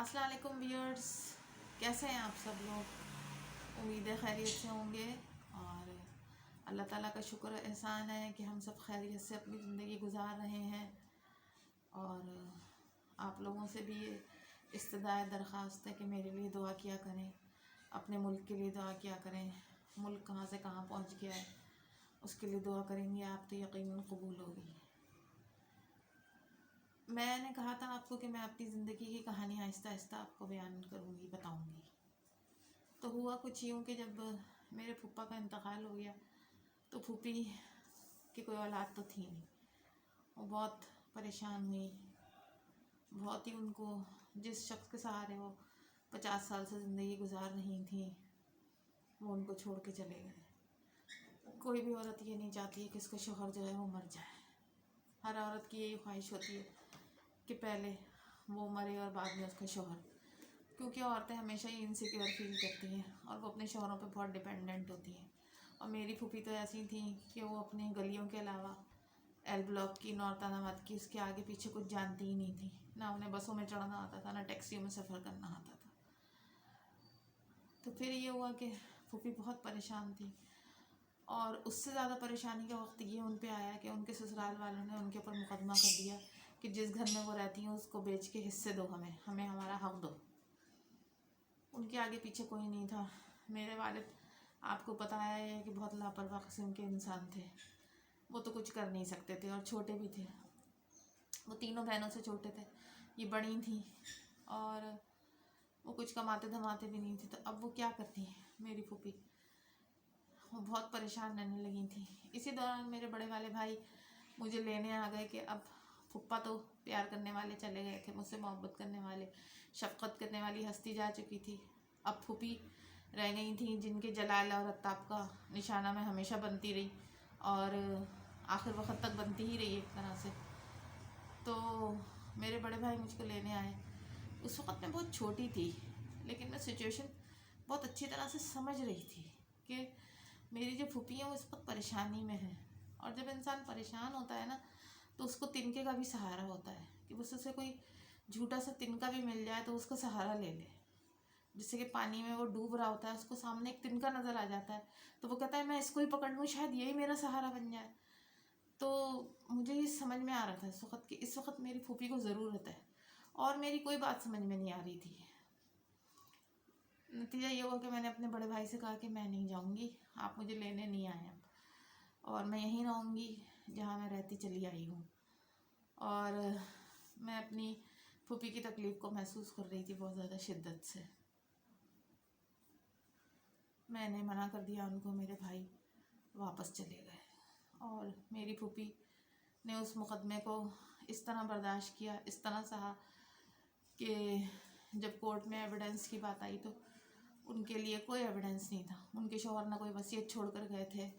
السلام علیکم ویورز، کیسے ہیں آپ سب لوگ؟ امید ہے خیریت سے ہوں گے، اور اللہ تعالیٰ کا شکر و احسان ہے کہ ہم سب خیریت سے اپنی زندگی گزار رہے ہیں۔ اور آپ لوگوں سے بھی یہ استدعاء درخواست ہے کہ میرے لیے دعا کیا کریں، اپنے ملک کے لیے دعا کیا کریں۔ ملک کہاں سے کہاں پہنچ گیا ہے، اس کے لیے دعا کریں گے آپ تو یقیناً قبول ہوگی۔ میں نے کہا تھا آپ کو کہ میں اپنی زندگی کی کہانی آہستہ آہستہ آپ کو بیان کروں گی، بتاؤں گی۔ تو ہوا کچھ یوں کہ جب میرے پھپھا کا انتقال ہو گیا تو پھوپھی کی کوئی اولاد تو تھی نہیں، وہ بہت پریشان ہوئی، بہت ہی ان کو جس شخص کے سہارے وہ 50 سال سے زندگی گزار رہی تھیں وہ ان کو چھوڑ کے چلے گئے۔ کوئی بھی عورت یہ نہیں چاہتی ہے کہ اس کا شوہر جو ہے وہ مر جائے، ہر عورت کی یہی خواہش ہوتی ہے کہ پہلے وہ مرے اور بعد میں اس کا شوہر، کیونکہ عورتیں ہمیشہ ہی انسیکیور فیل کرتی ہیں اور وہ اپنے شوہروں پہ بہت ڈیپینڈنٹ ہوتی ہیں۔ اور میری پھوپھی تو ایسی تھیں کہ وہ اپنی گلیوں کے علاوہ ایل بلاک کی، نورتان آباد کی، اس کے آگے پیچھے کچھ جانتی ہی نہیں تھی، نہ انہیں بسوں میں چڑھنا آتا تھا، نہ ٹیکسیوں میں سفر کرنا آتا تھا۔ تو پھر یہ ہوا کہ پھوپھی بہت پریشان تھی، اور اس سے زیادہ پریشانی کا وقت یہ ان پہ آیا کہ ان کے سسرال والوں نے ان کے اوپر مقدمہ کر دیا کہ جس گھر میں وہ رہتی ہیں اس کو بیچ کے حصے دو، ہمیں ہمارا حق دو۔ ان کے آگے پیچھے کوئی نہیں تھا۔ میرے والد آپ کو پتہ ہے کہ بہت لاپرواہ قسم کے انسان تھے، وہ تو کچھ کر نہیں سکتے تھے، اور چھوٹے بھی تھے، وہ تینوں بہنوں سے چھوٹے تھے، یہ بڑی تھیں، اور وہ کچھ کماتے دھماتے بھی نہیں تھے۔ تو اب وہ کیا کرتی ہیں میری پھوپھی، وہ بہت پریشان رہنے لگی تھیں۔ اسی دوران میرے بڑے والے بھائی مجھے لینے آ گئے کہ اب پھپھا تو پیار کرنے والے چلے گئے تھے، مجھ سے محبت کرنے والے، شفقت کرنے والی ہستی جا چکی تھی، اب پھوپھی رہ گئی تھیں جن کے جلال اور عتاب کا نشانہ میں ہمیشہ بنتی رہی، اور آخر وقت تک بنتی ہی رہی ایک طرح سے۔ تو میرے بڑے بھائی مجھ کو لینے آئے، اس وقت میں بہت چھوٹی تھی، لیکن میں سچویشن بہت اچھی طرح سے سمجھ رہی تھی کہ میری جو پھوپھی ہیں وہ اس وقت پریشانی میں ہے، اور جب انسان پریشان ہوتا ہے نا تو اس کو تنکے کا بھی سہارا ہوتا ہے کہ اس سے کوئی جھوٹا سا تنکا بھی مل جائے تو اس کا سہارا لے لے۔ جیسے کہ پانی میں وہ ڈوب رہا ہوتا ہے، اس کو سامنے ایک تنکا نظر آ جاتا ہے تو وہ کہتا ہے میں اس کو ہی پکڑ لوں، شاید یہی میرا سہارا بن جائے۔ تو مجھے یہ سمجھ میں آ رہا تھا اس وقت کہ اس وقت میری پھوپھی کو ضرورت ہے، اور میری کوئی بات سمجھ میں نہیں آ رہی تھی۔ نتیجہ یہ ہوا کہ میں نے اپنے بڑے بھائی سے کہا کہ میں نہیں جاؤں گی، آپ مجھے لینے نہیں آئے اب، اور میں یہیں رہوں گی جہاں میں رہتی چلی آئی ہوں۔ اور میں اپنی پھوپھی کی تکلیف کو محسوس کر رہی تھی بہت زیادہ شدت سے۔ میں نے منع کر دیا ان کو، میرے بھائی واپس چلے گئے، اور میری پھوپھی نے اس مقدمے کو اس طرح برداشت کیا، اس طرح سہا کہ جب کورٹ میں ایویڈنس کی بات آئی تو ان کے لیے کوئی ایویڈنس نہیں تھا۔ ان کے شوہر نہ کوئی وصیت چھوڑ کر گئے تھے،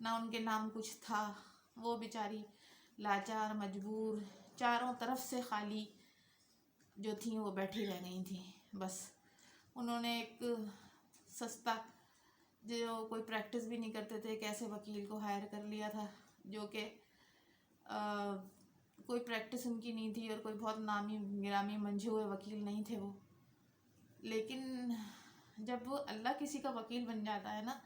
نہ ان کے نام کچھ تھا، وہ بیچاری لاچار، مجبور، چاروں طرف سے خالی جو تھیں وہ بیٹھی رہ گئی تھیں۔ بس انہوں نے ایک سستا، جو کوئی پریکٹس بھی نہیں کرتے تھے، ایک ایسے وکیل کو ہائر کر لیا تھا جو کہ کوئی پریکٹس ان کی نہیں تھی، اور کوئی بہت نامی گرامی منجھے ہوئے وکیل نہیں تھے وہ۔ لیکن جب وہ اللہ کسی کا وکیل بن جاتا ہے نا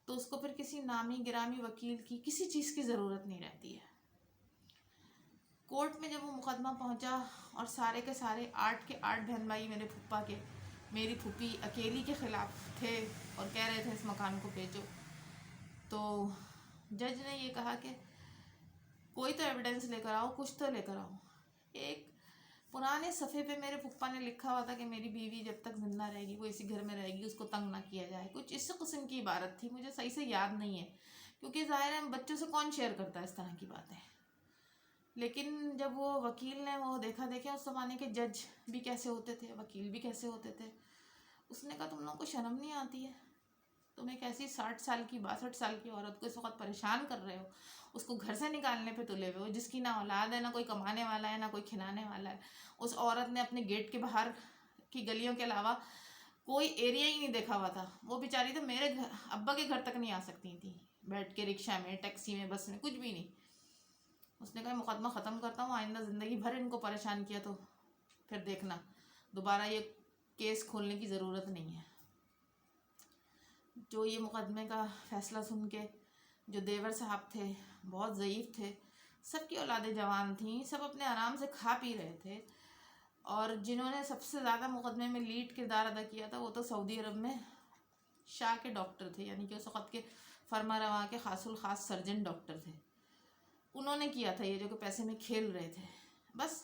تو اس کو پھر کسی نامی گرامی وکیل کی کسی چیز کی ضرورت نہیں رہتی ہے۔ کورٹ میں جب وہ مقدمہ پہنچا اور سارے کے سارے 8 کے 8 بہن بھائی میرے پھپھا کے میری پھوپھی اکیلی کے خلاف تھے اور کہہ رہے تھے اس مکان کو بیچو، تو جج نے یہ کہا کہ کوئی تو ایویڈنس لے کر آؤ، کچھ تو لے کر آؤ۔ ایک پرانے صفحے پہ میرے پھپھا نے لکھا ہوا تھا کہ میری بیوی جب تک زندہ رہے گی وہ اسی گھر میں رہے گی، اس کو تنگ نہ کیا جائے، کچھ اس قسم کی عبارت تھی، مجھے صحیح سے یاد نہیں ہے کیونکہ ظاہر ہے بچوں سے کون شیئر کرتا ہے اس طرح کی باتیں۔ لیکن جب وہ وکیل نے وہ دیکھا اس زمانے کے جج بھی کیسے ہوتے تھے، وکیل بھی کیسے ہوتے تھے، اس نے کہا تم لوگوں کو شرم نہیں آتی ہے؟ تم ایک ایسی 60 سال کی 62 سال کی عورت کو اس وقت پریشان کر رہے ہو، اس کو گھر سے نکالنے پہ تلے ہوئے ہو، جس کی نہ اولاد ہے، نہ کوئی کمانے والا ہے، نہ کوئی کھلانے والا ہے۔ اس عورت نے اپنے گیٹ کے باہر کی گلیوں کے علاوہ کوئی ایریا ہی نہیں دیکھا ہوا تھا، وہ بیچاری تو میرے ابا کے گھر تک نہیں آ سکتی تھیں بیٹھ کے، رکشہ میں، ٹیکسی میں، بس میں، کچھ بھی نہیں۔ اس نے کہا مقدمہ ختم کرتا ہوں، آئندہ زندگی بھر ان کو پریشان کیا تو پھر دیکھنا۔ دوبارہ یہ کیس کھولنے کی ضرورت نہیں ہے. جو یہ مقدمے کا فیصلہ سن کے جو دیور صاحب تھے بہت ضعیف تھے، سب کی اولادیں جوان تھیں، سب اپنے آرام سے کھا پی رہے تھے، اور جنہوں نے سب سے زیادہ مقدمے میں لیڈ کردار ادا کیا تھا وہ تو سعودی عرب میں شاہ کے ڈاکٹر تھے، یعنی کہ اس وقت کے فرما رواں کے خاص الخاص سرجن ڈاکٹر تھے. انہوں نے کیا تھا یہ جو کہ پیسے میں کھیل رہے تھے. بس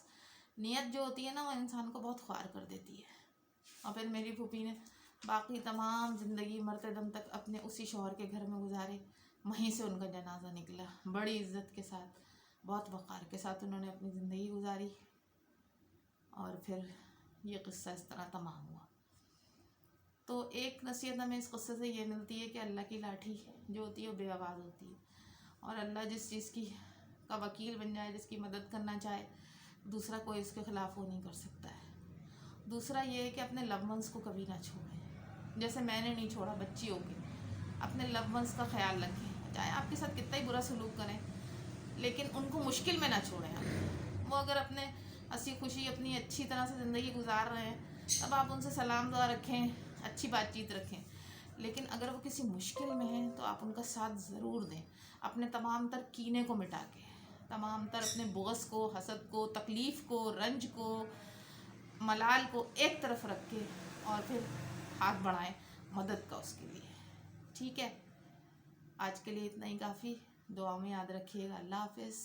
نیت جو ہوتی ہے نا وہ انسان کو بہت خوار کر دیتی ہے. اور پھر میری پھوپھی نے باقی تمام زندگی مرتے دم تک اپنے اسی شوہر کے گھر میں گزارے. وہیں سے ان کا جنازہ نکلا، بڑی عزت کے ساتھ، بہت وقار کے ساتھ انہوں نے اپنی زندگی گزاری. اور پھر یہ قصہ اس طرح تمام ہوا. تو ایک نصیحت ہمیں اس قصے سے یہ ملتی ہے کہ اللہ کی لاٹھی جو ہوتی ہے وہ بے آواز ہوتی ہے، اور اللہ جس چیز کی کا وکیل بن جائے، جس کی مدد کرنا چاہے، دوسرا کوئی اس کے خلاف وہ نہیں کر سکتا ہے. دوسرا یہ ہے کہ اپنے لو ونس کو کبھی نہ چھوڑیں، جیسے میں نے نہیں چھوڑا. بچی ہو کے اپنے لو ونس کا خیال رکھیں، چاہے آپ کے ساتھ کتنا ہی برا سلوک کریں لیکن ان کو مشکل میں نہ چھوڑیں. آپ وہ اگر اپنے ہنسی خوشی اپنی اچھی طرح سے زندگی گزار رہے ہیں تب آپ ان سے سلام دعا رکھیں، اچھی بات چیت رکھیں. لیکن اگر وہ کسی مشکل میں ہیں تو آپ ان کا ساتھ ضرور دیں، اپنے تمام تر کینے کو مٹا کے، تمام تر اپنے بغض کو، حسد کو، تکلیف کو، رنج کو، ملال کو ایک طرف رکھ کے، اور پھر ہاتھ بڑھائیں مدد کا اس کے لیے. ٹھیک ہے، آج کے لیے اتنا ہی کافی. دعا میں یاد رکھیے گا. اللہ حافظ.